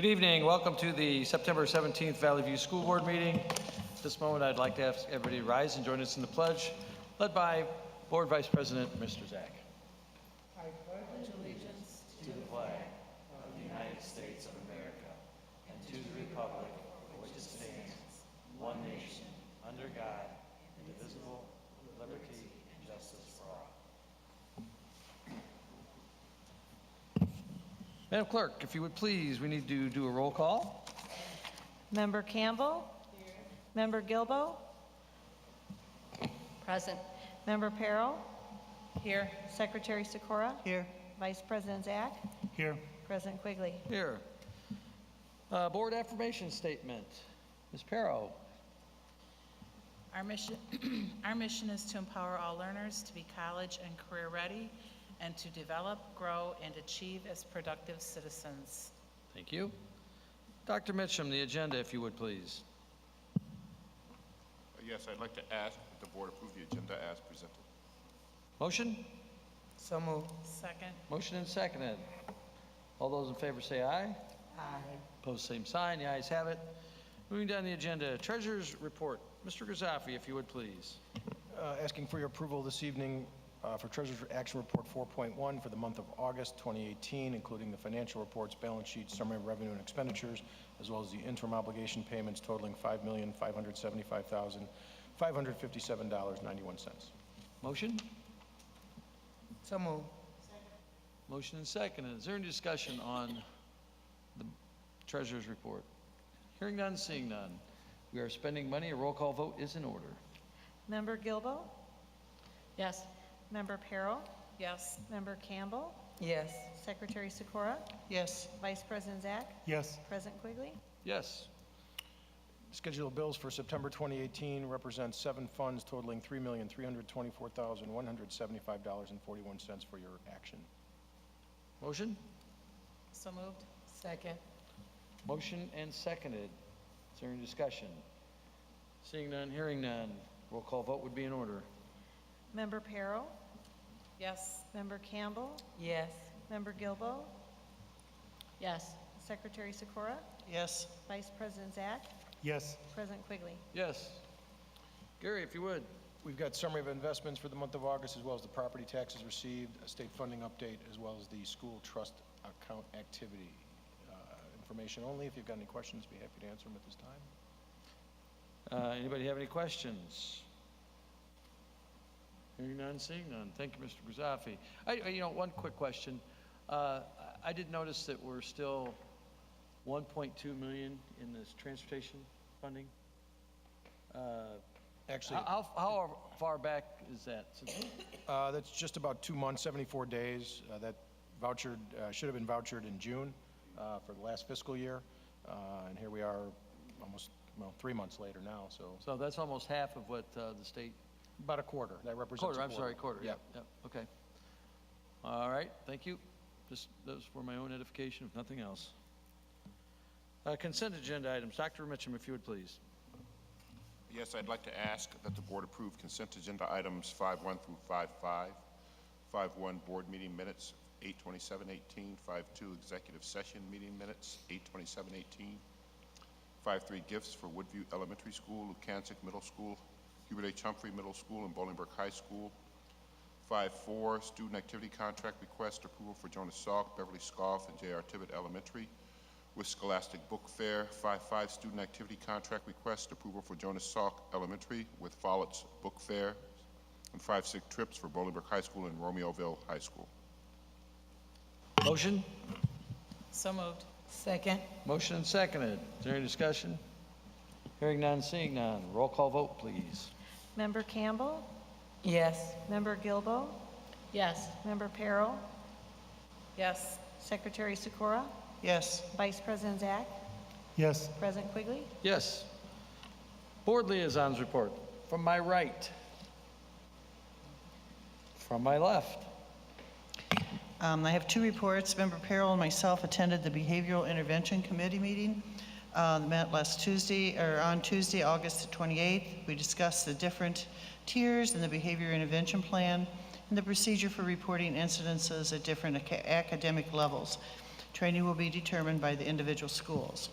Good evening. Welcome to the September 17th Valley View School Board meeting. At this moment, I'd like to ask everybody to rise and join us in the pledge, led by Board Vice President, Mr. Zach. I pledge allegiance To the flag of the United States of America and to the republic for which it stands, one nation, under God, indivisible, with liberty and justice for all. Madam Clerk, if you would please, we need to do a roll call. Member Campbell? Here. Member Gilbo? Present. Member Perro? Here. Secretary Sikora? Here. Vice President Zach? Here. President Quigley? Here. Board affirmation statement. Ms. Perro. Our mission is to empower all learners to be college and career ready and to develop, grow, and achieve as productive citizens. Thank you. Dr. Mitchum, the agenda, if you would please. Yes, I'd like to ask that the board approve the agenda as presented. Motion? So moved. Second. Motion and seconded. All those in favor say aye. Aye. Opposed, same sign. The ayes have it. Moving down the agenda, Treasurer's Report. Mr. Grisafi, if you would please. Asking for your approval this evening for Treasurer's Action Report 4.1 for the month of August 2018, including the financial reports, balance sheet, summary of revenue and expenditures, as well as the interim obligation payments totaling $5,575,557.91. Motion? So moved. Motion and seconded. Is there any discussion on the Treasurer's Report? Hearing none, seeing none. We are spending money. A roll call vote is in order. Member Gilbo? Yes. Member Perro? Yes. Member Campbell? Yes. Secretary Sikora? Yes. Vice President Zach? Yes. President Quigley? Yes. Schedule of bills for September 2018 represents 7 funds totaling $3,324,175.41 for your action. Motion? So moved. Second. Motion and seconded. Is there any discussion? Seeing none, hearing none. Roll call vote would be in order. Member Perro? Yes. Member Campbell? Yes. Member Gilbo? Yes. Secretary Sikora? Yes. Vice President Zach? Yes. President Quigley? Yes. Gary, if you would. We've got summary of investments for the month of August, as well as the property taxes received, a state funding update, as well as the school trust account activity. Information only. If you've got any questions, be happy to answer them at this time. Anybody have any questions? Hearing none, seeing none. Thank you, Mr. Grisafi. One quick question. I did notice that we're still 1.2 million in this transportation funding. Actually, How far back is that? that's just about 2 months, 74 days. That vouchered should have been vouchered in June for the last fiscal year, and here we are, almost 3 months later now. So that's almost half of what the state. About a quarter. That represents Quarter. a I'm sorry, quarter. Yep. Yep. Okay. All right. Thank you. Just that was for my own edification, if nothing else. Consent agenda items. Dr. Mitchum, if you would please. Yes, I'd like to ask that the board approve consent agenda items 5.1 through 5.5. 5.1 board meeting minutes 8/27/18. 5.2 executive session meeting minutes 8/27/18. 5.3 gifts for Woodview Elementary School, Lukansik Middle School, Hubert H. Humphrey Middle School, and Bolingbrook High School. 5.4 student activity contract request approval for Jonas Salk, Beverly Scoff, and J.R. Tibbet Elementary with Scholastic Book Fair. 5.5 student activity contract request approval for Jonas Salk Elementary with Follett's Book Fair. And 5.6 trips for Bolingbrook High School and Romeoville High School. Motion? So moved. Second. Motion and seconded. Is there any discussion? Hearing none, seeing none. Roll call vote, please. Member Campbell? Yes. Member Gilbo? Yes. Member Perro? Yes. Secretary Sikora? Yes. Vice President Zach? Yes. President Quigley? Yes. Board liaisons report. From my right. From my left. I have 2 reports. Member Perro and myself attended the Behavioral Intervention Committee meeting. Met on Tuesday, August 28th. We discussed the different tiers in the Behavior Intervention Plan and the procedure for reporting incidences at different academic levels. Training will be determined by the individual schools.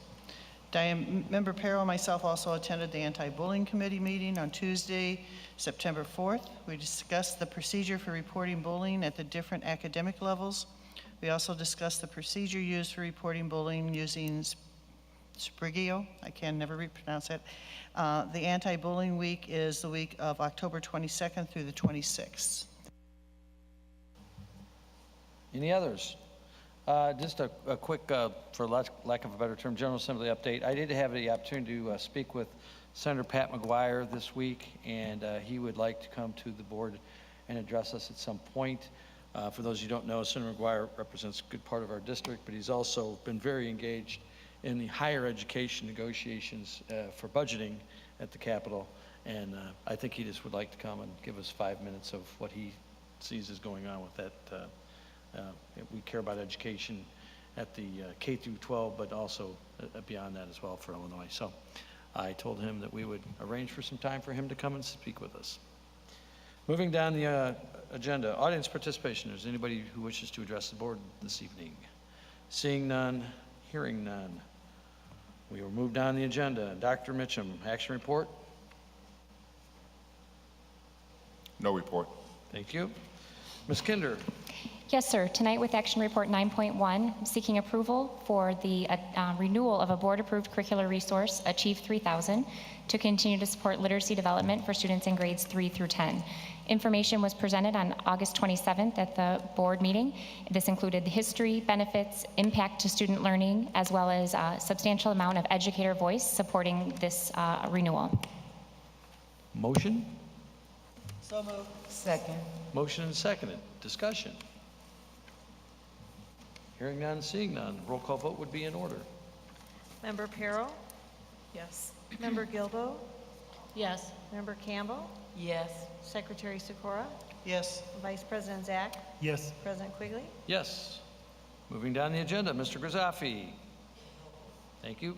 Member Perro and myself also attended the Anti-Bullying Committee meeting on Tuesday, September 4th. We discussed the procedure for reporting bullying at the different academic levels. We also discussed the procedure used for reporting bullying using Sprigeo. I can never pronounce it. The Anti-Bullying Week is the week of October 22nd through the 26th. Any others? Just a quick, for lack of a better term, General Assembly update. I did have the opportunity to speak with Senator Pat McGuire this week, and he would like to come to the board and address us at some point. For those who don't know, Senator McGuire represents a good part of our district, but he's also been very engaged in the higher education negotiations for budgeting at the Capitol, and I think he just would like to come and give us 5 minutes of what he sees is going on with that. We care about education at the K through 12, but also beyond that as well for Illinois. So I told him that we would arrange for some time for him to come and speak with us. Moving down the agenda, audience participation. Is there anybody who wishes to address the board this evening? Seeing none, hearing none. We will move down the agenda. Dr. Mitchum, action report? No report. Thank you. Ms. Kinder? Yes, sir. Tonight with Action Report 9.1, seeking approval for the renewal of a board-approved curricular resource, Achieve 3000, to continue to support literacy development for students in grades 3 through 10. Information was presented on August 27th at the board meeting. This included the history, benefits, impact to student learning, as well as a substantial amount of educator voice supporting this renewal. Motion? So moved. Second. Motion and seconded. Discussion? Hearing none, seeing none. Roll call vote would be in order. Member Perro, Yes. Member Gilbo, Yes. Member Campbell, Yes. Secretary Sikora, Yes. Vice President Zach, Yes. President Quigley. Yes. Moving down the agenda, Mr. Grisafi. Thank you.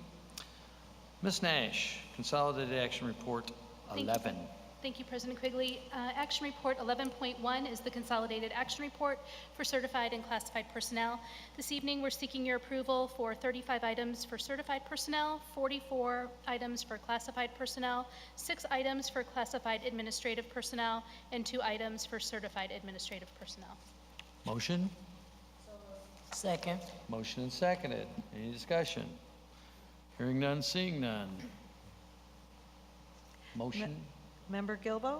Ms. Nash, Consolidated Action Report 11. Thank you, President Quigley. Action Report 11.1 is the Consolidated Action Report for Certified and Classified Personnel. This evening, we're seeking your approval for 35 items for certified personnel, 44 items for classified personnel, 6 items for classified administrative personnel, and 2 items for certified administrative personnel. Motion? Second. Motion and seconded. Any discussion? Hearing none, seeing none. Motion? Member Gilbo,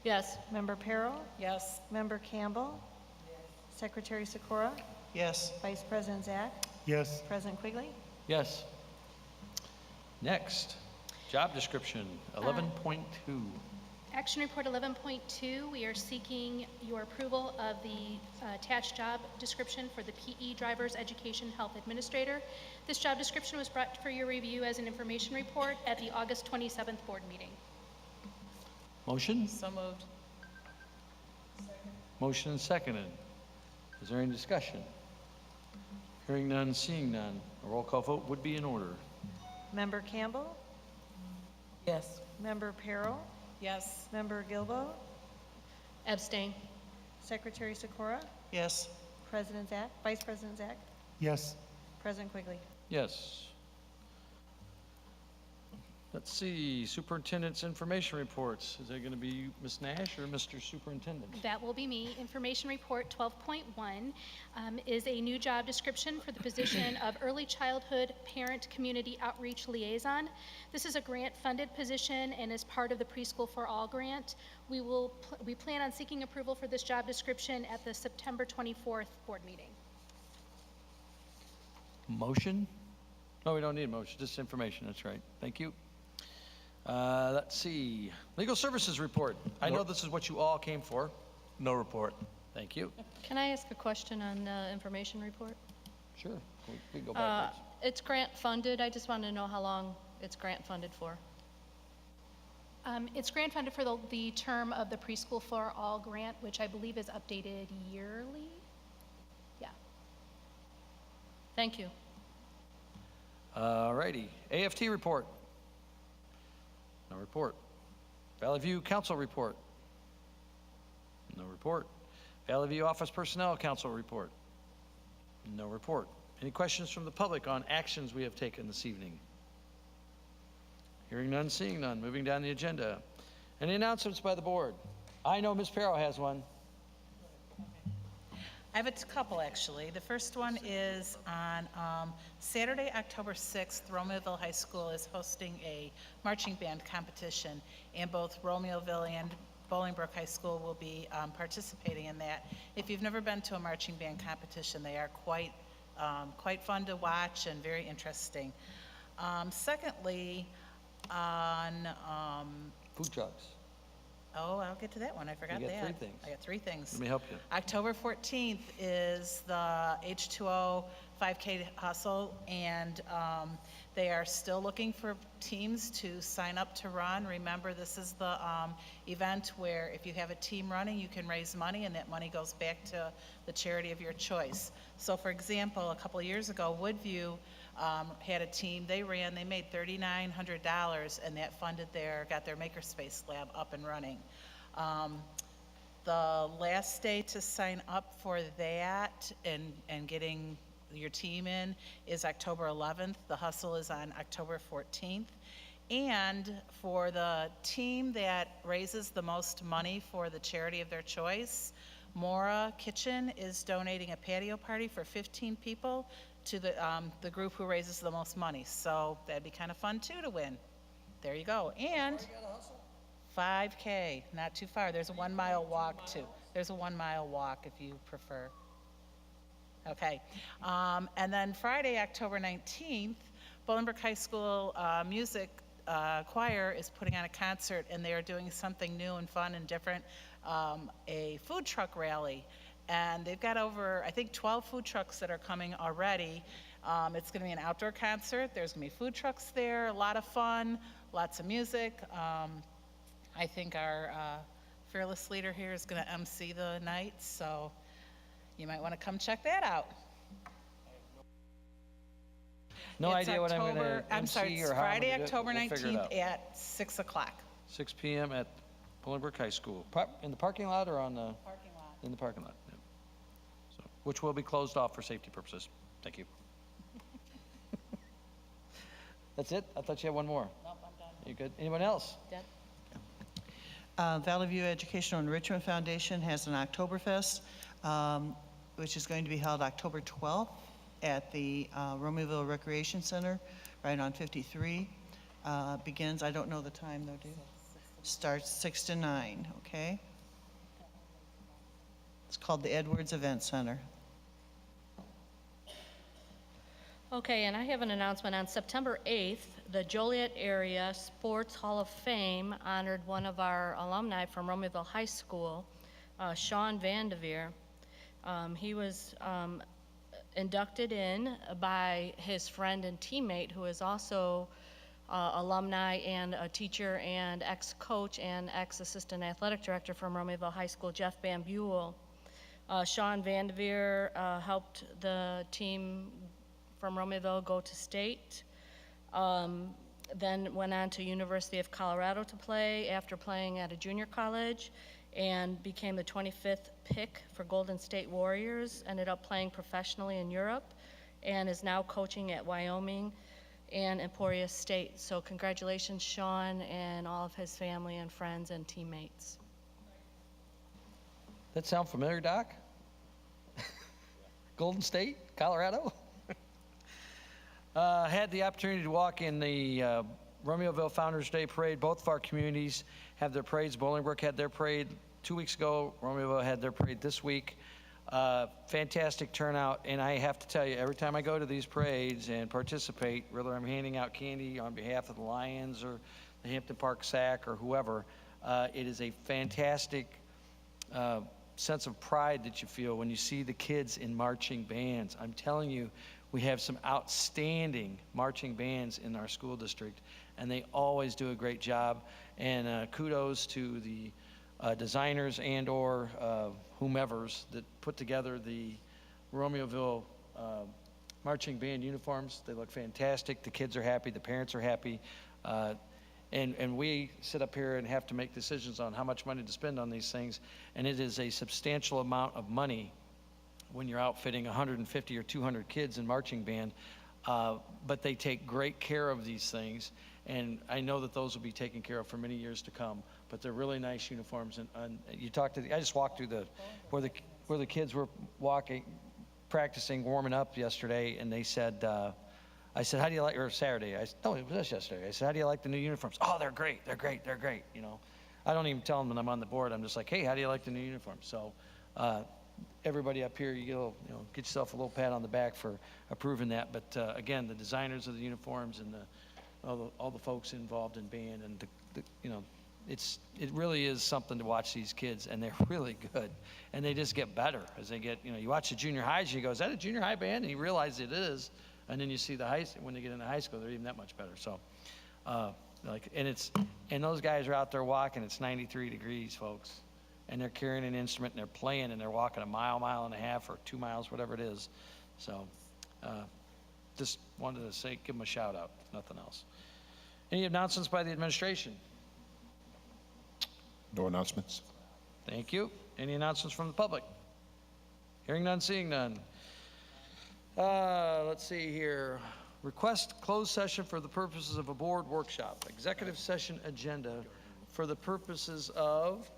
Yes. Member Perro, Yes. Member Campbell, Secretary Sikora, Yes. Vice President Zach, Yes. President Quigley. Yes. Next, job description 11.2. Action Report 11.2, we are seeking your approval of the attached job description for the PE Driver's Education Health Administrator. This job description was brought for your review as an information report at the August 27th board meeting. Motion? So moved. Motion and seconded. Is there any discussion? Hearing none, seeing none. A roll call vote would be in order. Member Campbell, Yes. Member Perro, Yes. Member Gilbo, Abstain. Secretary Sikora, Yes. President Zach, Vice President Zach, Yes. President Quigley. Yes. Let's see, superintendent's information reports. Is that going to be Ms. Nash or Mr. Superintendent? That will be me. Information Report 12.1 is a new job description for the position of Early Childhood Parent Community Outreach Liaison. This is a grant-funded position and is part of the Preschool for All grant. We plan on seeking approval for this job description at the September 24th board meeting. Motion? No, we don't need a motion, just information, that's right. Thank you. Let's see, legal services report. I know this is what you all came for. No report. Thank you. Can I ask a question on the information report? Sure, we go backwards. It's grant funded. I just wanted to know how long it's grant funded for. It's grant funded for the term of the Preschool for All grant, which I believe is updated yearly. Yeah. Thank you. All righty, AFT report. No report. Valley View Council report. No report. Valley View Office Personnel Council report. No report. Any questions from the public on actions we have taken this evening? Hearing none, seeing none. Moving down the agenda. Any announcements by the board? I know Ms. Perro has one. I have a couple, actually. The first one is on Saturday, October 6th, Romeoville High School is hosting a marching band competition, and both Romeoville and Bolingbrook High School will be participating in that. If you've never been to a marching band competition, they are quite fun to watch and very interesting. Secondly, on Food trucks. oh, I'll get to that one. I forgot You that. got 3 things. I got 3 things. Let me help you. October 14th is the H2O 5K hustle, and they are still looking for teams to sign up to run. Remember, this is the event where if you have a team running, you can raise money, and that money goes back to the charity of your choice. So, for example, a couple of years ago, Woodview had a team. They made $3,900, and that got their Makerspace lab up and running. The last day to sign up for that and getting your team in is October 11th. The hustle is on October 14th. And for the team that raises the most money for the charity of their choice, Mora Kitchen is donating a patio party for 15 people to the group who raises the most money. So that'd be kind of fun too to win. There you go. And 5K, not too far. There's a 1 mile walk too. There's a 1 mile walk if you prefer. Okay. And then Friday, October 19th, Bolingbrook High School music choir is putting on a concert, and they are doing something new and fun and different, a food truck rally. And they've got over, I think, 12 food trucks that are coming already. It's going to be an outdoor concert. There's going to be food trucks there, a lot of fun, lots of music. I think our fearless leader here is going to MC the night, so you might want to come check that out. No It's idea what I'm going to October- I'm sorry, MC it's or how I'm Friday, gonna do it, but October we'll figure it 19th out. at 6 o'clock. 6 p.m. at Bolingbrook High School. In the parking lot or on the? Parking lot. In the parking lot, yeah. So, which will be closed off for safety purposes. Thank you. That's it? I thought you had one more. Nope, I'm done. You good? Anyone else? Deb? Valley View Educational Enrichment Foundation has an Oktoberfest, which is going to be held October 12th at the Romeoville Recreation Center, right on 53. Begins, I don't know the time though, do you? Starts 6 to 9, okay? It's called the Edwards Event Center. Okay, and I have an announcement. On September 8th, the Joliet Area Sports Hall of Fame honored one of our alumni from Romeoville High School, Sean Vandeveer. He was inducted in by his friend and teammate, who is also alumni and a teacher and ex-coach and ex-assistant athletic director from Romeoville High School, Jeff Bambule. Sean Vandeveer helped the team from Romeoville go to state, then went on to University of Colorado to play after playing at a junior college, and became the 25th pick for Golden State Warriors, ended up playing professionally in Europe, and is now coaching at Wyoming and Emporia State. So congratulations, Sean, and all of his family and friends and teammates. That sound familiar, Doc? Golden State, Colorado? Had the opportunity to walk in the Romeoville Founders Day Parade. Both of our communities have their parades. Bolingbrook had their parade 2 weeks ago. Romeoville had their parade this week. Fantastic turnout, and I have to tell you, every time I go to these parades and participate, whether I'm handing out candy on behalf of the Lions or the Hampton Park SAC or whoever, it is a fantastic sense of pride that you feel when you see the kids in marching bands. I'm telling you, we have some outstanding marching bands in our school district, and they always do a great job. And kudos to the designers and or whomevers that put together the Romeoville marching band uniforms. They look fantastic. The kids are happy. The parents are happy. And we sit up here and have to make decisions on how much money to spend on these things. And it is a substantial amount of money when you're outfitting 150 or 200 kids in marching band, but they take great care of these things, and I know that those will be taken care of for many years to come. But they're really nice uniforms, and you talk to I just walked through where the kids were practicing, warming up yesterday, and they said, I said, how do you like, or Saturday, no, it was yesterday. I said, how do you like the new uniforms? Oh, they're great, they're great, they're great, you know. I don't even tell them when I'm on the board. I'm just like, hey, how do you like the new uniforms? So everybody up here, get yourself a little pat on the back for approving that. But again, the designers of the uniforms and all the folks involved in band, and it really is something to watch these kids, and they're really good, and they just get better as they get. You watch the junior highs, you go, is that a junior high band? And you realize it is, and then you see when they get into high school, they're even that much better. So, and those guys are out there walking. It's 93 degrees, folks, and they're carrying an instrument, and they're playing, and they're walking a mile and a half, or 2 miles, whatever it is. So, just wanted to give them a shout out, if nothing else. Any announcements by the administration? No announcements. Thank you. Any announcements from the public? Hearing none, seeing none. Let's see here. Request closed session for the purposes of a board workshop. Executive session agenda for the purposes of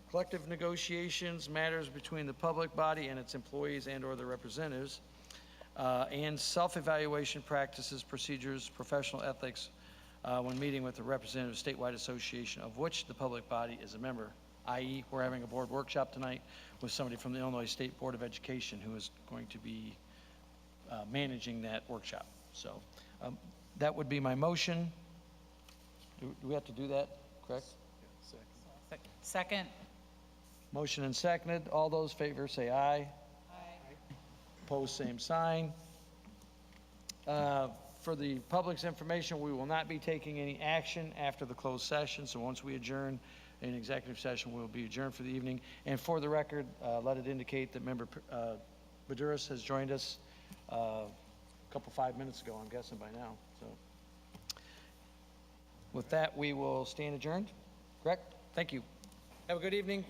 collective negotiations, matters between the public body and its employees and/or their representatives, and self-evaluation practices, procedures, professional ethics when meeting with a representative statewide association of which the public body is a member, i.e. we're having a board workshop tonight with somebody from the Illinois State Board of Education who is going to be managing that workshop. So that would be my motion. Do we have to do that, correct? Second. Motion and seconded. All those in favor say aye. Aye. Opposed, same sign. For the public's information, we will not be taking any action after the closed session. So once we adjourn in executive session, we'll be adjourned for the evening. And for the record, let it indicate that member Baduras has joined us a couple 5 minutes ago, I'm guessing by now. So with that, we will stand adjourned. Correct? Thank you. Have a good evening.